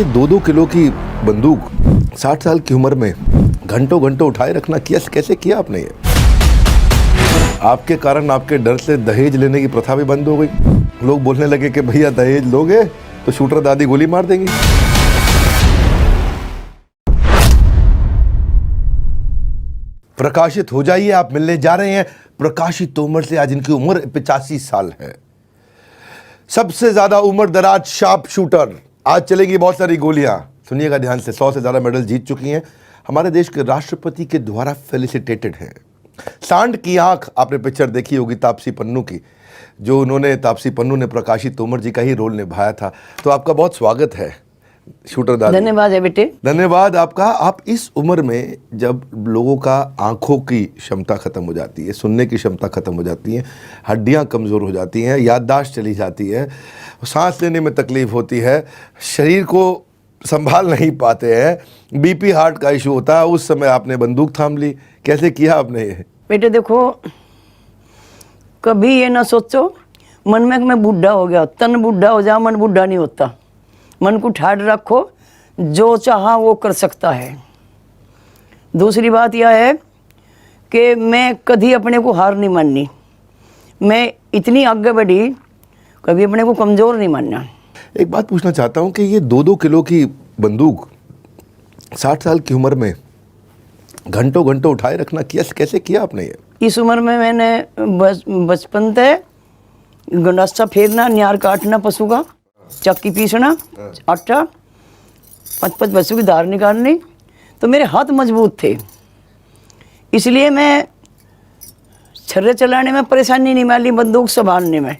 ये 2-2 किलो की बंदूक 60 साल की उम्र में घंटों घंटों उठाए रखना कैसे किया आपने ये? आपके कारण, आपके डर से दहेज लेने की प्रथा भी बंद हो गई। लोग बोलने लगे कि भैया दहेज लोगे तो शूटर दादी गोली मार देंगी। प्रकाशित हो जाइए, आप मिलने जा रहे हैं प्रकाशी तोमर से। आज इनकी उम्र 85 साल है। सबसे ज्यादा उम्र दराज शार्प शूटर। आज चलेंगी बहुत सारी गोलियां, सुनिएगा ध्यान से। 100 से ज्यादा मेडल जीत चुकी हैं। हमारे देश के राष्ट्रपति के द्वारा फेलिसिटेटेड हैं। सांड की आंख, आपने पिक्चर देखी होगी तापसी पन्नू की, जो उन्होंने, तापसी पन्नू ने प्रकाशी तोमर जी का ही रोल निभाया था। तो आपका बहुत स्वागत है शूटर दादी। धन्यवाद है बेटे। धन्यवाद आपका। आप इस उम्र में जब लोगों का आंखों की क्षमता खत्म हो जाती है, सुनने की क्षमता खत्म हो जाती है, हड्डियां कमज़ोर हो जाती हैं, याददाश्त चली जाती है, सांस लेने में तकलीफ होती है, शरीर को संभाल नहीं पाते हैं, बीपी हार्ट का इशू होता है, उस समय आपने बंदूक थाम ली। कैसे किया आपने ये? बेटे देखो, कभी ये ना सोचो मन में कि मैं बूढ़ा हो गया। तन बूढ़ा हो जा, मन बूढ़ा नहीं होता। मन को ठाड़ रखो, जो चाहा वो कर सकता है। दूसरी बात यह है कि मैं कभी अपने को हार नहीं माननी। मैं इतनी आगे बढ़ी, कभी अपने को कमज़ोर नहीं मानना। एक बात पूछना चाहता हूँ कि ये 2-2 किलो की बंदूक 60 साल की उम्र में घंटों घंटों उठाए रखना कैसे किया आपने ये? इस उम्र में मैंने बचपन से गंडासा फेरना, न्यार काटना पशु का, चक्की पीसना, आटा, 5-5 पशु की धार निकालनी, तो मेरे हाथ मजबूत थे। इसलिए मैं छर्रे चलाने में परेशानी नहीं मानी, बंदूक संभालने में।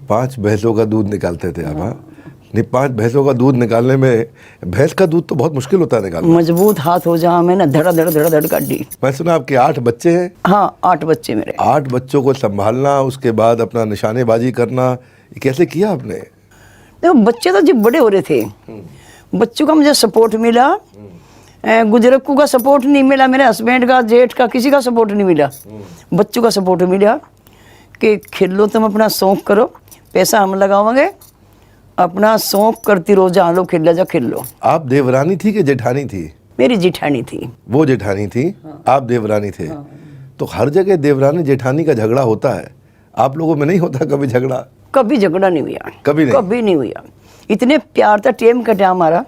5 भैंसों का दूध निकालते थे आप? हाँ, नहीं, 5 भैंसों का दूध निकालने में, भैंस का दूध तो बहुत मुश्किल होता है निकालना। मजबूत हाथ हो जहाँ, मैंने धड़ा धड़ काटी। मैं सुना आपके 8 बच्चे हैं? हाँ, 8 बच्चे मेरे। 8 बच्चों को संभालना, उसके बाद अपना निशानेबाजी करना, ये कैसे किया आपने? देखो, बच्चे तो जब बड़े हो रहे थे, बच्चों का मुझे सपोर्ट मिला। गुजरक्कू का सपोर्ट नहीं मिला, मेरे हस्बैंड का, जेठ का, किसी का सपोर्ट नहीं मिला। बच्चों का सपोर्ट मिला कि खेलो, तुम अपना शौक करो, पैसा हम लगाओगे, अपना शौक करती रहो, जहाँ लो खेल जा खेल लो। आप देवरानी थी कि जेठानी थी? मेरी जेठानी थी। वो जेठानी थी। हाँ। आप देवरानी थे। हाँ। तो हर जगह देवरानी जेठानी का झगड़ा होता है, आप लोगों में नहीं होता कभी झगड़ा? कभी झगड़ा नहीं हुआ, कभी नहीं हुआ। इतने प्यार था, टेम कटा हमारा।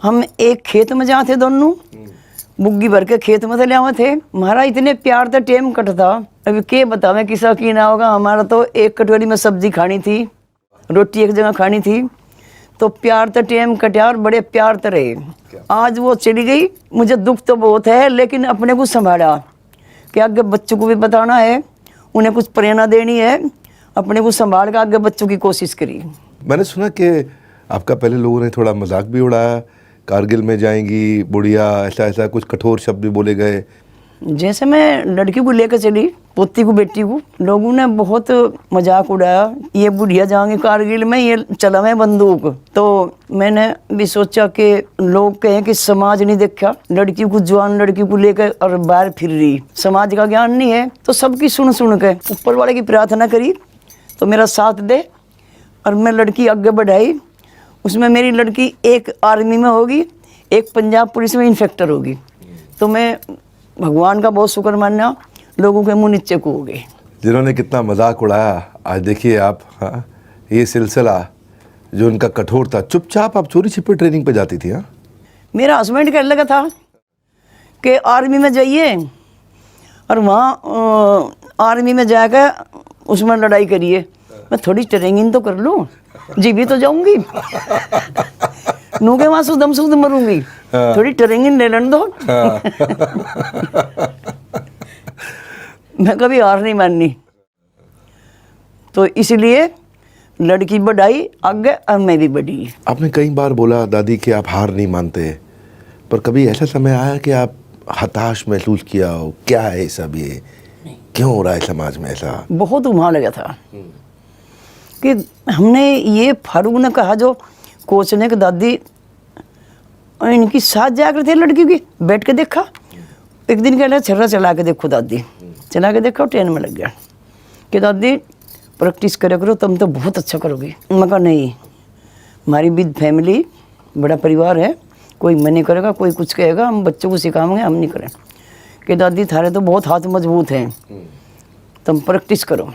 हम एक खेत में जाते थे दोनों, बुग्गी भर के खेत में से ले थे। हमारा इतने प्यार था, टेम कट था। अभी के बतावे किसा की ना होगा। हमारा तो एक कटोरी में सब्जी खानी थी, रोटी एक जगह खानी थी। तो प्यार तो टेम कटा और बड़े प्यार तो रहे। आज वो चली गई, मुझे दुख तो बहुत है, लेकिन अपने को संभाला कि आगे बच्चों को भी बताना है, उन्हें कुछ प्रेरणा देनी है, अपने को संभाल कर आगे बच्चों की कोशिश करी। मैंने सुना कि आपका पहले लोगों ने थोड़ा मजाक भी उड़ाया, कारगिल में जाएंगी बुढ़िया, ऐसा कुछ कठोर शब्द भी बोले गए। जैसे मैं लड़की को लेकर चली, पोती को, बेटी को, लोगों ने बहुत मजाक उड़ाया, ये बुढ़िया जाएंगे कारगिल में, ये चला मैं बंदूक। तो मैंने भी सोचा कि लोग कहें कि समाज नहीं देखा, लड़की को, जवान लड़की को लेकर और बाहर फिर रही, समाज का ज्ञान नहीं है। तो सबकी सुन के ऊपर वाले की प्रार्थना करी तो मेरा साथ दे, और मैं लड़की आगे बढ़ाई। उसमें मेरी लड़की एक आर्मी में होगी, एक पंजाब पुलिस में इंस्पेक्टर होगी। तो मैं भगवान का बहुत शुक्र मानना, लोगों के मुँह नीचे को हो गए। जिन्होंने कितना मजाक उड़ाया, आज देखिए आप। हाँ, ये सिलसिला जो उनका कठोर था, चुपचाप आप चोरी छिपे ट्रेनिंग पे जाती थी? हाँ, मेरा हस्बैंड कहने लगा था कि आर्मी में जाइए और वहाँ आर्मी में जाकर उसमें लड़ाई करिए। मैं थोड़ी ट्रेनिंग तो कर लूँ, जी भी तो जाऊंगी, नू के वहाँ सुदम सुद मरूंगी। हाँ। थोड़ी ट्रेनिंग ले लेने दो। हाँ। मैं कभी हार नहीं माननी। तो इसलिए लड़की बढ़ाई आगे, अब मैं भी बढ़ी। आपने कई बार बोला दादी कि आप हार नहीं मानते, पर कभी ऐसा समय आया कि आप हताश महसूस किया हो? क्या है सब, ये क्यों हो रहा है समाज में ऐसा? बहुत उमा लगा था कि हमने ये फारूक ने कहा, जो कोच ने, कि दादी इनकी साथ जाकर थे लड़की की, बैठ के देखा। एक दिन कह रहा छर्रा चला के देखो दादी, चला के देखा, ट्रेन में लग गया कि दादी प्रैक्टिस करे करो, तुम तो बहुत अच्छा करोगी। मैं कहा नहीं, हमारी विद फैमिली बड़ा परिवार है, कोई मन नहीं करेगा, कोई कुछ कहेगा, हम बच्चों को सिखाएंगे, हम नहीं करें। कि दादी थारे तो बहुत हाथ मजबूत हैं, तुम प्रैक्टिस करो।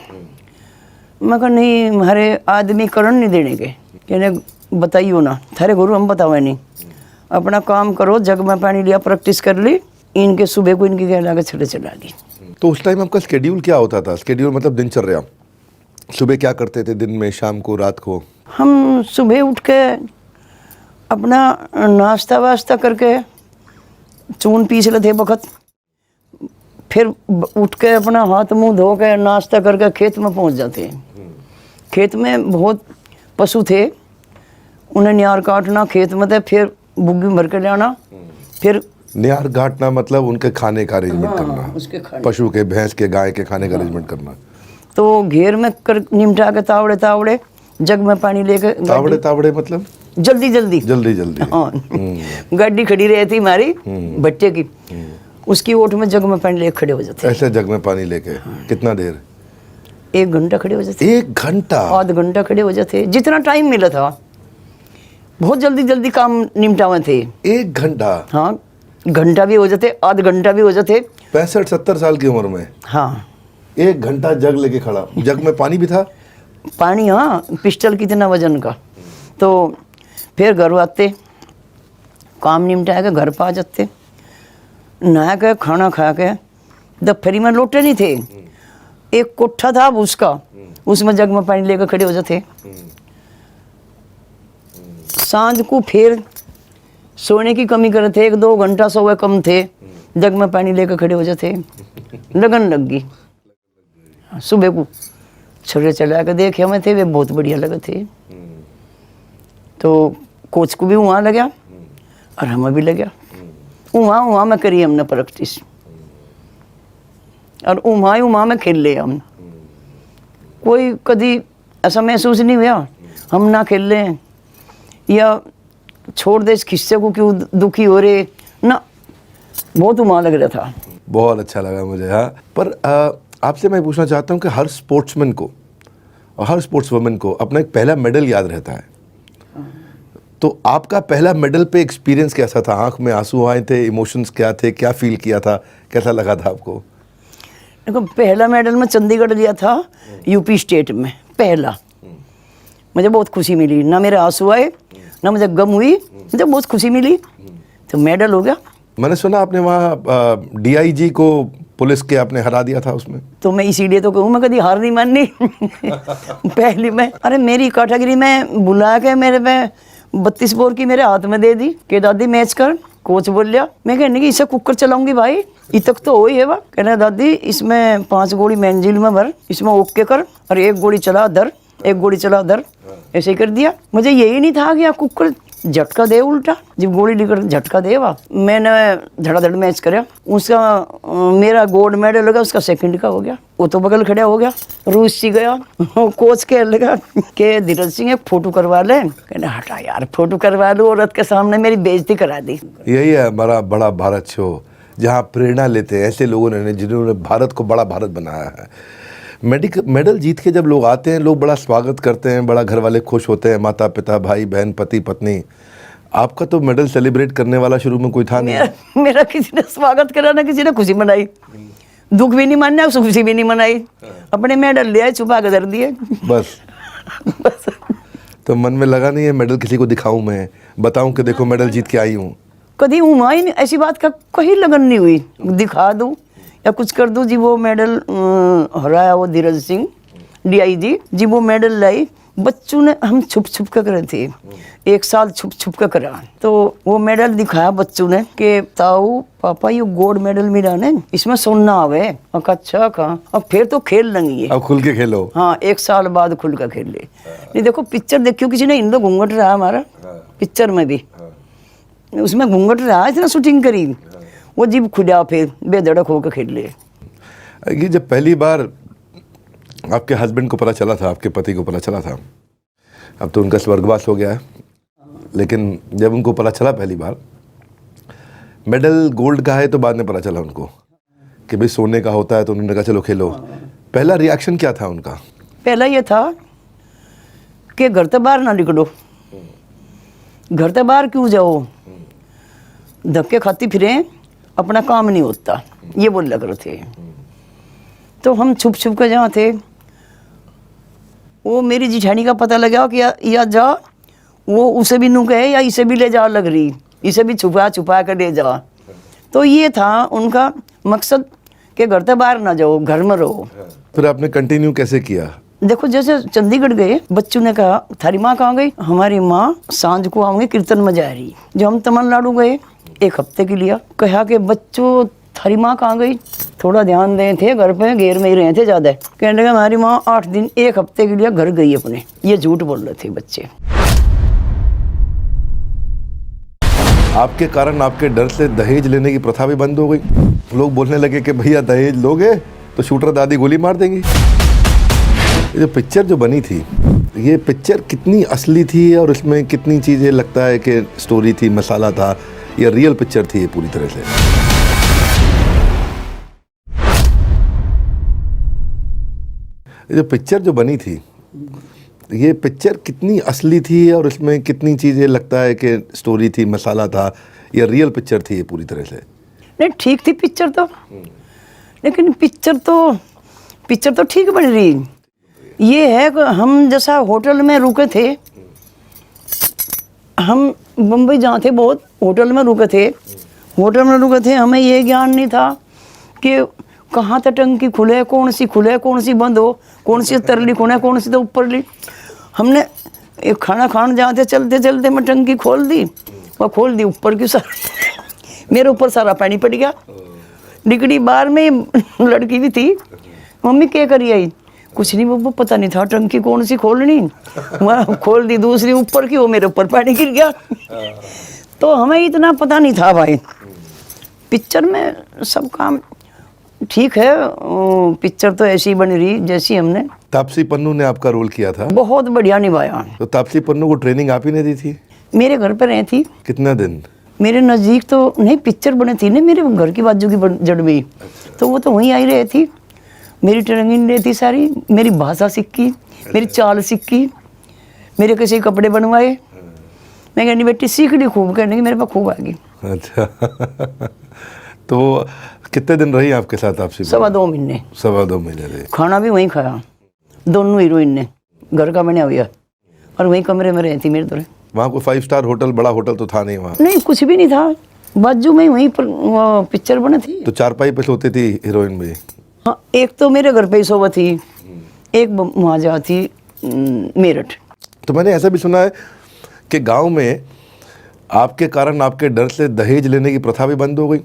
मैं कहा नहीं, हमारे आदमी करण नहीं देने के, कहने बताइयो ना, थारे गुरु हम बतावे नहीं, अपना काम करो। जग में पानी लिया, प्रैक्टिस कर ली, इनके सुबह को इनकी कहला के छड़े चला दी। तो उस टाइम आपका स्केड्यूल क्या होता था? स्केड्यूल मतलब दिनचर्या, सुबह क्या करते थे, दिन में, शाम को, रात को? हम सुबह उठ के अपना नाश्ता वास्ता करके चून पीस लेते वक्त, फिर उठ के अपना हाथ मुंह धो के नाश्ता करके खेत में पहुंच जाते हैं। खेत में बहुत पशु थे, उन्हें नियार काटना खेत में थे, फिर बुग्गी भर के लाना, फिर नियार घाटना मतलब उनके खाने का अरेंजमेंट करना, उसके खाने। पशु के, भैंस के, गाय के खाने का अरेंजमेंट करना। तो घेर में कर निमटा के तावड़े तावड़े जग में पानी लेके, तावड़े तावड़े मतलब जल्दी जल्दी जल्दी जल्दी। हाँ, गाड़ी खड़ी रहती हमारी भट्टे की, उसकी ओट में जग में पानी लेके खड़े हो जाते। ऐसे जग में पानी लेके कितना देर? 1 घंटा खड़े हो जाते, 1 घंटा, आध घंटा खड़े हो जाते, जितना टाइम मिला था। बहुत जल्दी जल्दी काम निपटावे थे। 1 घंटा? हाँ, घंटा भी हो जाते, आध घंटा भी हो जाते। 65-70 साल की उम्र में? हाँ। 1 घंटा जग लेके खड़ा। जग में पानी भी था? पानी, हाँ, पिस्टल कितना वजन का। तो फिर घर आते, काम निपटा के घर पा जाते, नहा के खाना खा के, दोपहरी में लोटे नहीं थे, एक कोठा था उसका, उसमें जग में पानी लेकर खड़े हो जाते। सांझ को फिर सोने की कमी करे थे, 1-2 घंटा सोए कम थे, जग में पानी लेकर खड़े हो जाते। लगन लग गई। सुबह को छोरे चला के देखे हमें थे, वे बहुत बढ़िया लगे थे। तो कोच को भी वहाँ लगा और हमें भी लगा। वहाँ में करी हमने प्रैक्टिस, और वहाँ में खेल ले हम। कोई कभी ऐसा महसूस नहीं हुआ हम ना खेल लें या छोड़ दे इस किस्से को, क्यों दुखी हो रहे ना, बहुत वहाँ लग रहा था। बहुत अच्छा लगा मुझे। हाँ, पर आपसे मैं पूछना चाहता हूँ कि हर स्पोर्ट्समैन को और हर स्पोर्ट्स वुमेन को अपना एक पहला मेडल याद रहता है, तो आपका पहला मेडल पे एक्सपीरियंस कैसा था? आंख में आंसू आए थे, इमोशंस क्या थे, क्या फील किया था, कैसा लगा था आपको? देखो, पहला मेडल मैं चंडीगढ़ लिया था, यूपी स्टेट में पहला। मुझे बहुत खुशी मिली, ना मेरे आंसू आए ना मुझे गम हुई, मुझे बहुत खुशी मिली, तो मेडल हो गया। मैंने सुना आपने वहाँ DIG को पुलिस के आपने हरा दिया था उसमें। तो मैं इसीलिए तो कहूँ, मैं कभी हार नहीं माननी। पहली में, अरे मेरी कैटेगरी में बुला के मेरे पे 32 बोर की मेरे हाथ में दे दी कि दादी मैच कर। कोच बोल लिया, मैं कहने की इसे कुकर चलाऊंगी भाई, इतक तो हो ही है। वह कहना दादी इसमें 5 गोली मंजिल में भर, इसमें ओके कर, और 1 गोली चला दर, 1 गोली चला दर, ऐसे ही कर दिया। मुझे यही नहीं था कि कुकर झटका दे, उल्टा जब गोली लेकर झटका दे। वाह, मैंने धड़ाधड़ मैच कराया, उसका मेरा गोल्ड मेडल लगा, उसका सेकंड का हो गया। वो तो बगल खड़ा हो गया, रूस सी गया। कोच कह लगा कि धीरज सिंह एक फोटो करवा ले, कहने हटा यार फोटो करवा लो, औरत के सामने मेरी बेइज्जती करा दी। यही है हमारा बड़ा भारत शो, जहाँ प्रेरणा लेते हैं ऐसे लोगों ने जिन्होंने भारत को बड़ा भारत बनाया है। मेडल जीत के जब लोग आते हैं, लोग बड़ा स्वागत करते हैं, बड़ा घर वाले खुश होते हैं, माता पिता, भाई बहन, पति पत्नी। आपका तो मेडल सेलिब्रेट करने वाला शुरू में कोई था नहीं? मेरा किसी ने स्वागत करा ना किसी ने खुशी मनाई, दुख भी नहीं माना, खुशी भी नहीं मनाई, अपने मेडल ले आए, छुपा के धर दिए बस। बस। तो मन में लगा नहीं है मेडल किसी को दिखाऊं, मैं बताऊं कि देखो मेडल जीत के आई हूँ? कभी हुआ ही नहीं, ऐसी बात का कहीं लगन नहीं हुई दिखा दूं या कुछ कर दूं। जी वो मेडल हराया वो धीरज सिंह DIG जी, वो मेडल लाई, बच्चों ने हम छुप छुप कर करे थे, 1 साल छुप छुप कर करा। तो वो मेडल दिखाया बच्चों ने कि ताऊ पापा ये गोल्ड मेडल मिला ने, इसमें सोना आवे। अच्छा कहा, अब फिर तो खेल लेंगे, अब खुल के खेलो। हाँ, 1 साल बाद खुल कर खेल ले। नहीं देखो पिक्चर देखियो, किसी ने इंदो घूंघट रहा हमारा पिक्चर में भी, उसमें घूंघट रहा, इतना शूटिंग करी, वो जीव खुदा फिर बेधड़क होकर खेल ले। ये जब पहली बार आपके हस्बैंड को पता चला था, आपके पति को पता चला था, अब तो उनका स्वर्गवास हो गया है, लेकिन जब उनको पता चला पहली बार मेडल गोल्ड का है, तो बाद में पता चला उनको कि भाई सोने का होता है, तो उन्होंने कहा चलो खेलो। पहला रिएक्शन क्या था उनका? पहला ये था कि घर से बाहर ना निकलो, घर से बाहर क्यों जाओ, धक्के खाती फिरें, अपना काम नहीं होता, ये बोल कर थे। तो हम छुप छुप कर जहाँ थे, वो मेरी जिठानी का पता लगा कि या जा, वो उसे भी नू कहे या इसे भी ले जा लग रही, इसे भी छुपा छुपा कर ले जा। तो ये था उनका मकसद कि घर से बाहर ना जाओ, घर में रहो। फिर आपने कंटिन्यू कैसे किया? देखो जैसे चंडीगढ़ गए, बच्चों ने कहा थारी माँ कहाँ गई? हमारी माँ सांझ को आऊंगी कीर्तन में जा रही। जब हम तमिलनाडु गए 1 हफ्ते के लिए, कहा कि बच्चों थारी माँ कहाँ गई? थोड़ा ध्यान दें थे, घर पे घेर में ही रहे थे ज्यादा। कहने लगे हमारी माँ 8 दिन 1 हफ्ते के लिए घर गई अपने। ये झूठ बोल रहे थे बच्चे। आपके कारण, आपके डर से दहेज लेने की प्रथा भी बंद हो गई। लोग बोलने लगे कि भैया दहेज लोगे तो शूटर दादी गोली मार देंगी। ये जो पिक्चर जो बनी थी, ये पिक्चर कितनी असली थी और इसमें कितनी चीज़ें लगता है कि स्टोरी थी, मसाला था, या रियल पिक्चर थी ये पूरी तरह से? ये जो पिक्चर जो बनी थी, ये पिक्चर कितनी असली थी और इसमें कितनी चीज़ें लगता है कि स्टोरी थी, मसाला था, या रियल पिक्चर थी ये पूरी तरह से? नहीं ठीक थी पिक्चर तो, लेकिन पिक्चर तो ठीक बन रही। ये है कि हम जैसा होटल में रुके थे, हम बम्बई जहाँ थे बहुत होटल में रुके थे, हमें ये ज्ञान नहीं था कि कहाँ तक टंकी खुले, कौन सी बंद हो, कौन सी तरली खुले, कौन सी तो ऊपर ली। हमने एक खाना खान जहाँ थे चलते मैं टंकी खोल दी, ऊपर की सारा मेरे ऊपर सारा पानी पड़ गया। डिगड़ी बार में लड़की भी थी, मम्मी क्या करी आई? कुछ नहीं बब्बू, पता नहीं था टंकी कौन सी खोलनी, वहाँ खोल दी दूसरी ऊपर की, वो मेरे ऊपर पानी गिर गया। तो हमें इतना पता नहीं था भाई। पिक्चर में सब काम ठीक है, पिक्चर तो ऐसी बन रही जैसी हमने। तापसी पन्नू ने आपका रोल किया था, बहुत बढ़िया निभाया। तो तापसी पन्नू को ट्रेनिंग आप ही ने दी थी? मेरे घर पे रही थी। कितना दिन? मेरे नज़दीक तो नहीं, पिक्चर बनी थी ना मेरे घर की बाजू की जड़ में, तो वो तो वहीं आई रही थी। मेरी ट्रेनिंग ली थी सारी, मेरी भाषा सीखी, मेरी चाल सीखी, मेरे किसी कपड़े बनवाए। मैं कहनी बेटी सीख ली खूब, कहने की मेरे पास खूब आ गई। अच्छा तो कितने दिन रही आपके साथ तापसी? 2.25 महीने। 2.25 महीने रहे। खाना खाना भी वहीं खाया, दोनों हीरोइन ने, घर का बना हुआ, और वहीं कमरे में रही थी मेरे तरह। वहाँ कोई 5 स्टार होटल, बड़ा होटल तो था नहीं वहाँ? नहीं, कुछ भी नहीं था, बाजू में वहीं पर पिक्चर बनी थी। तो चारपाई पे सोती थी हीरोइन भी? हाँ, एक तो मेरे घर पे ही सोवा थी, एक वहाँ जा थी मेरठ। तो मैंने ऐसा भी सुना है कि गांव में आपके कारण, आपके डर से दहेज लेने की प्रथा भी बंद हो गई।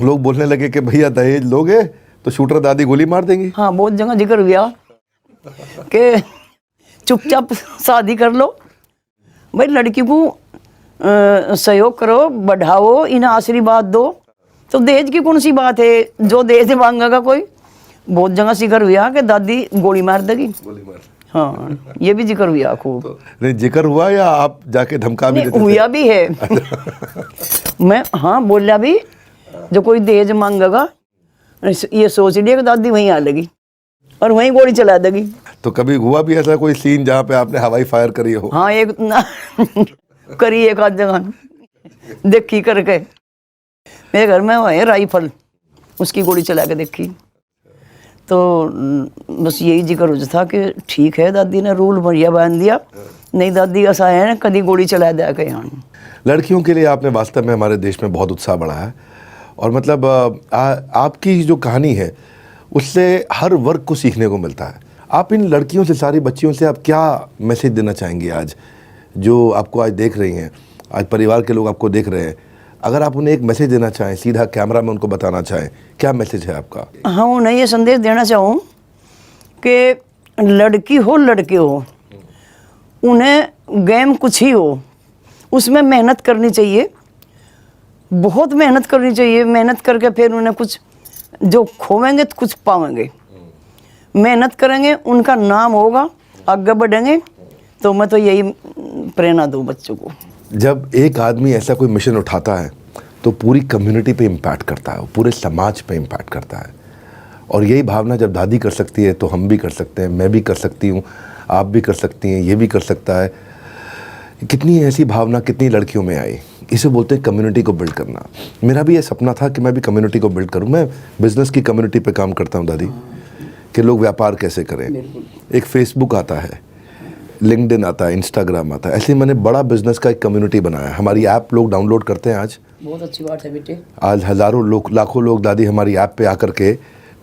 लोग बोलने लगे कि भैया दहेज लोगे तो शूटर दादी गोली मार देंगी। हाँ, बहुत जगह जिक्र हुआ कि चुपचाप शादी कर लो भाई, लड़की को सहयोग करो, बढ़ाओ, इन्हें आशीर्वाद दो। तो दहेज की कौन सी बात है, जो दहेज मांगेगा कोई। बहुत जगह जिक्र हुआ कि दादी गोली मार देगी। हाँ, ये भी जिक्र हुआ खूब। तो नहीं, जिक्र हुआ या आप जाके धमका भी देते थे? हुआ भी है। मैं हाँ बोला भी, जो कोई दहेज मांगेगा ये सोच लिया कि दादी वहीं आ लगी और वहीं गोली चला देगी। तो कभी हुआ भी ऐसा कोई सीन जहाँ पे आपने हवाई फायर करी हो? हाँ, एक करी, एक आध जगह देखी करके। मेरे घर में वो है राइफल, उसकी गोली चला के देखी। तो बस यही जिक्र हो था कि ठीक है, दादी ने रूल बढ़िया बांध दिया, नहीं दादी ऐसा है ना कभी गोली चला दिया के। यहाँ लड़कियों के लिए आपने वास्तव में हमारे देश में बहुत उत्साह बढ़ा है, और मतलब आपकी जो कहानी है उससे हर वर्ग को सीखने को मिलता है। आप इन लड़कियों से, सारी बच्चियों से आप क्या मैसेज देना चाहेंगे आज, जो आपको आज देख रही हैं, आज परिवार के लोग आपको देख रहे हैं? अगर आप उन्हें एक मैसेज देना चाहें, सीधा कैमरा में उनको बताना चाहें, क्या मैसेज है आपका? हाँ, उन्हें ये संदेश देना चाहूँ कि लड़की हो लड़के हो, उन्हें गेम कुछ ही हो, उसमें मेहनत करनी चाहिए, बहुत मेहनत करनी चाहिए। मेहनत करके फिर उन्हें कुछ जो खोवेंगे तो कुछ पावेंगे। मेहनत करेंगे, उनका नाम होगा, आगे बढ़ेंगे। तो मैं तो यही प्रेरणा दूँ बच्चों को। जब एक आदमी ऐसा कोई मिशन उठाता है तो पूरी कम्युनिटी पे इम्पैक्ट करता है, पूरे समाज पे इम्पैक्ट करता है। और यही भावना जब दादी कर सकती है तो हम भी कर सकते हैं, मैं भी कर सकती हूँ, आप भी कर सकती हैं, ये भी कर सकता है। कितनी ऐसी भावना कितनी लड़कियों में आई। इसे बोलते हैं कम्युनिटी को बिल्ड करना। मेरा भी ये सपना था कि मैं भी कम्युनिटी को बिल्ड करूं। मैं बिजनेस की कम्युनिटी पे काम करता हूं दादी, कि लोग व्यापार कैसे करें। एक फेसबुक आता है, लिंक्डइन आता है, इंस्टाग्राम आता है, ऐसे ही मैंने बड़ा बिजनेस का एक कम्युनिटी बनाया है। हमारी ऐप लोग डाउनलोड करते हैं आज, बहुत अच्छी बात है बेटे। आज हज़ारों लोग, लाखों लोग दादी हमारी ऐप पे आकर के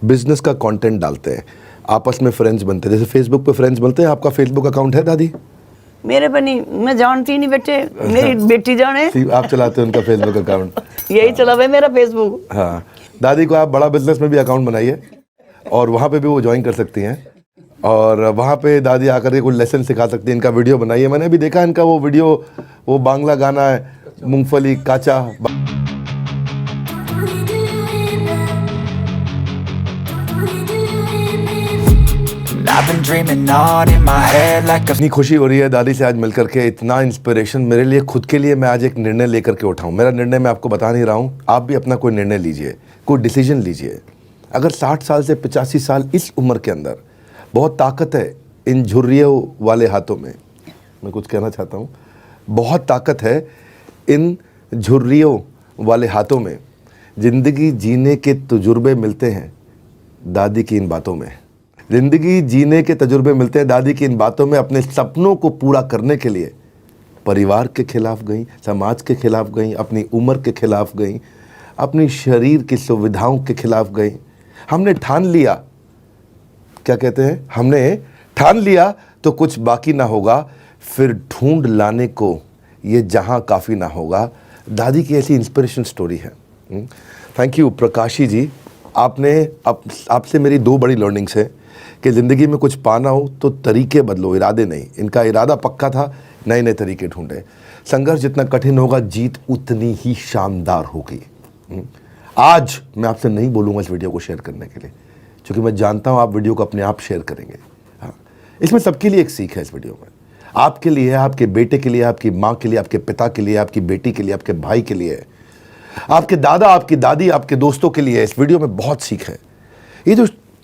बिजनेस का कंटेंट डालते हैं, आपस में फ्रेंड्स बनते हैं। जैसे फेसबुक पे फ्रेंड्स बनते हैं, आपका फेसबुक अकाउंट है दादी? मेरे पे नहीं, मैं जानती नहीं बेटे, मेरी बेटी जाने। आप चलाते हैं उनका फेसबुक अकाउंट? यही चला हुआ है मेरा फेसबुक। हाँ, दादी को आप बड़ा बिजनेस में भी अकाउंट बनाइए और वहाँ पे भी वो ज्वाइन कर सकती हैं, और वहाँ पे दादी आकर के कोई लेसन सिखा सकती है। इनका वीडियो बनाइए, मैंने अभी देखा इनका वो वीडियो, वो बांग्ला गाना है, मूंगफली काचा। I've been dreaming on in my head like a इतनी खुशी हो रही है दादी से आज मिलकर के, इतना इंस्पिरेशन मेरे लिए, खुद के लिए मैं आज एक निर्णय लेकर के उठाऊं। मेरा निर्णय मैं आपको बता नहीं रहा हूं, आप भी अपना कोई निर्णय लीजिए, कोई डिसीजन लीजिए। अगर 60 साल से 85 साल इस उम्र के अंदर, बहुत ताकत है इन झुर्रियों वाले हाथों में। मैं कुछ कहना चाहता हूँ, बहुत ताकत है इन झुर्रियों वाले हाथों में। ज़िंदगी जीने के तजुर्बे मिलते हैं दादी की इन बातों में। ज़िंदगी जीने के तजुर्बे मिलते हैं दादी की इन बातों में। अपने सपनों को पूरा करने के लिए परिवार के खिलाफ गई, समाज के खिलाफ गई, अपनी उम्र के खिलाफ गई, अपनी शरीर की सुविधाओं के खिलाफ गई। हमने ठान लिया, क्या कहते हैं, हमने ठान लिया तो कुछ बाकी ना होगा, फिर ढूंढ लाने को ये जहां काफ़ी ना होगा। दादी की ऐसी इंस्पिरेशन स्टोरी है। थैंक यू प्रकाशी जी। आपने आपसे मेरी 2 बड़ी लर्निंग्स है कि ज़िंदगी में कुछ पाना हो तो तरीके बदलो, इरादे नहीं। इनका इरादा पक्का था, नए नए तरीके ढूंढे। संघर्ष जितना कठिन होगा, जीत उतनी ही शानदार होगी। आज मैं आपसे नहीं बोलूँगा इस वीडियो को शेयर करने के लिए, क्योंकि मैं जानता हूँ आप वीडियो को अपने आप शेयर करेंगे। हाँ, इसमें सबके लिए एक सीख है इस वीडियो में। आपके लिए है, आपके बेटे के लिए, आपकी माँ के लिए, आपके पिता के लिए, आपकी बेटी के लिए, आपके भाई के लिए, आपके दादा, आपकी दादी, आपके दोस्तों के लिए। इस वीडियो में बहुत सीख है। ये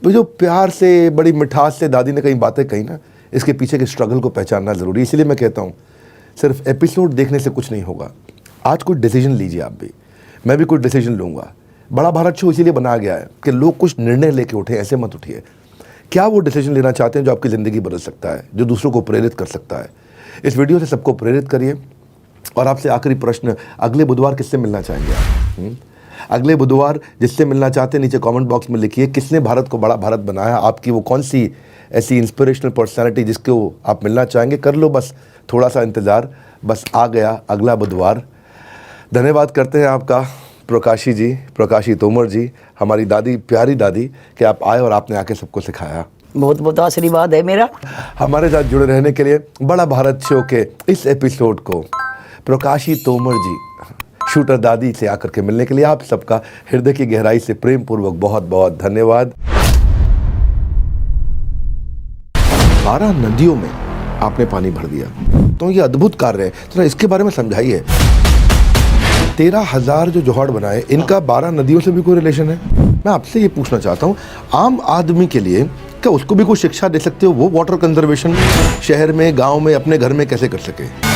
जो प्यार से, बड़ी मिठास से दादी ने कई बातें कही ना, इसके पीछे के स्ट्रगल को पहचानना ज़रूरी है। इसलिए मैं कहता हूँ सिर्फ एपिसोड देखने से कुछ नहीं होगा। आज कोई डिसीजन लीजिए आप भी, मैं भी कोई डिसीजन लूँगा। बड़ा भारत शो इसीलिए बनाया गया है कि लोग कुछ निर्णय लेके उठे, ऐसे मत उठिए। क्या वो डिसीजन लेना चाहते हैं जो आपकी ज़िंदगी बदल सकता है, जो दूसरों को प्रेरित कर सकता है। इस वीडियो से सबको प्रेरित करिए। और आपसे आखिरी प्रश्न, अगले बुधवार किससे मिलना चाहेंगे आप? अगले बुधवार जिससे मिलना चाहते हैं नीचे कमेंट बॉक्स में लिखिए। किसने भारत को बड़ा भारत बनाया? आपकी वो कौन सी ऐसी इंस्पिरेशनल पर्सनालिटी जिसको आप मिलना चाहेंगे? कर लो बस थोड़ा सा इंतज़ार, बस आ गया अगला बुधवार। धन्यवाद करते हैं आपका प्रकाशी जी, प्रकाशी तोमर जी, हमारी दादी, प्यारी दादी, कि आप आए और आपने आके सबको सिखाया। बहुत बहुत आशीर्वाद है मेरा। हमारे साथ जुड़े रहने के लिए बड़ा भारत शो के इस एपिसोड को प्रकाशी तोमर जी, शूटर दादी से आकर के मिलने के लिए आप सबका हृदय की गहराई से प्रेम पूर्वक बहुत बहुत धन्यवाद। 12 नदियों में आपने पानी भर दिया, तो ये अद्भुत कार्य है। तो इसके बारे में समझाइए। 13,000 जो जोहड़ बनाए, इनका 12 नदियों से भी कोई रिलेशन है? मैं आपसे ये पूछना चाहता हूँ, आम आदमी के लिए क्या उसको भी कोई शिक्षा दे सकते हो वो वाटर कंजर्वेशन शहर में, गांव में, अपने घर में कैसे कर सके?